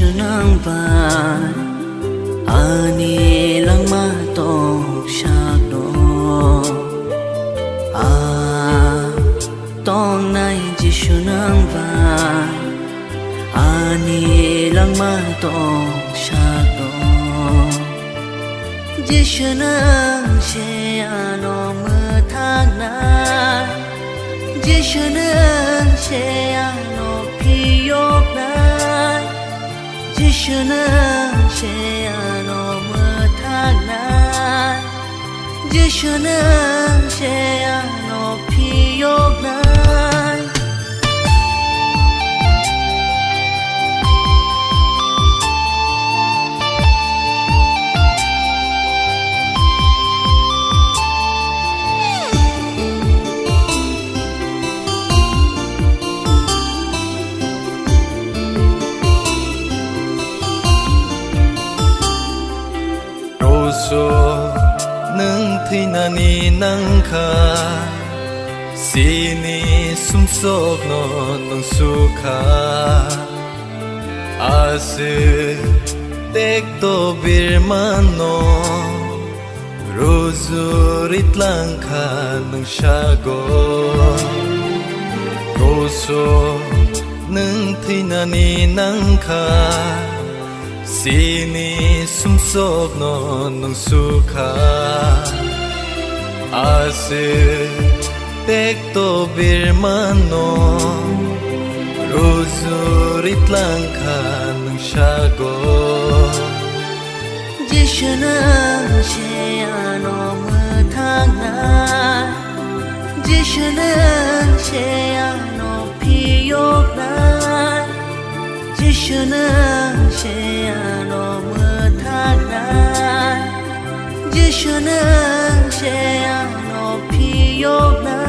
Jisu Nwngbai ani lang matong shagno tongnai Jisu Nwngbai ani lang matong shagno Jisu nang she ano mathangnai Jisu nang she ano piyok nai Jisu nang she ano mathangnai Jisu nang she ano piyok nai nâng thi na ni nâng kha si ni sum sok no nâng su kha ase tek to bir man no rozurit lang kha nâng shago roso nâng thi na ni nâng kha Sini sumsok no nung sukha Ase tekto birmano Rozurit lang ka nung shago Jisu nang she ano mathangnai Jisu nang she ano piyok nai Jisu nang she ano mathangnai Jisu nang she ano piyok nai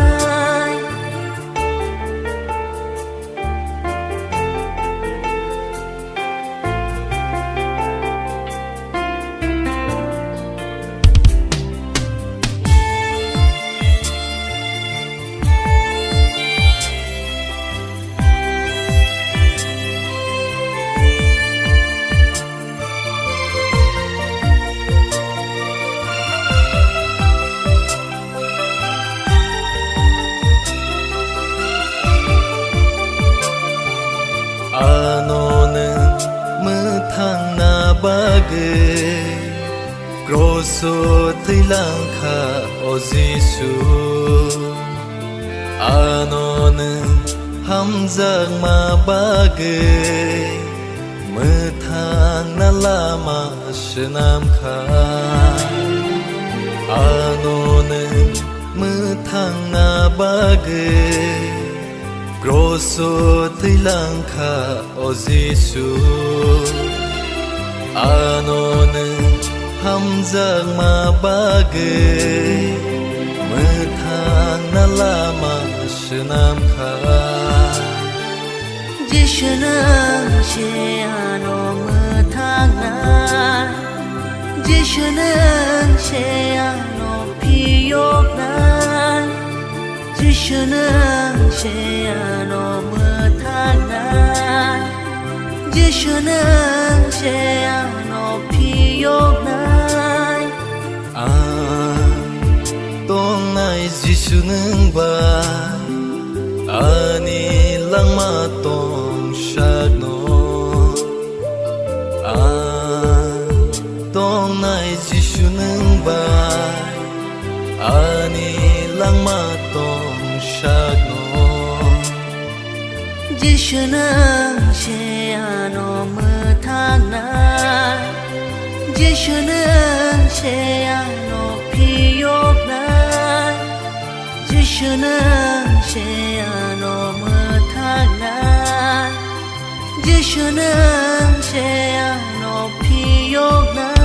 Grosso Tei Like o Jisu Anonen hamzak ma bagay Methang na lama shenam kha Anonen methang na bagay Grosso Tei Like o Jisu Anonen hamzak ma bagay Methang na lama shenam kha Jisu nang she ano mathangnai Jisu nang she ano piyok nai Jisu nang she ano mathangnai Jisu nang she ano piyok nai tongnai Jisu Nwngbai ani lang matong shagno tongnai Jisu Nwngbai ani lang matong shagno Jisu nang she ano mathangnai Jisu nang she ano piyok nai Jisu nang she ano mathangnai Jisu nang she ano piyok nai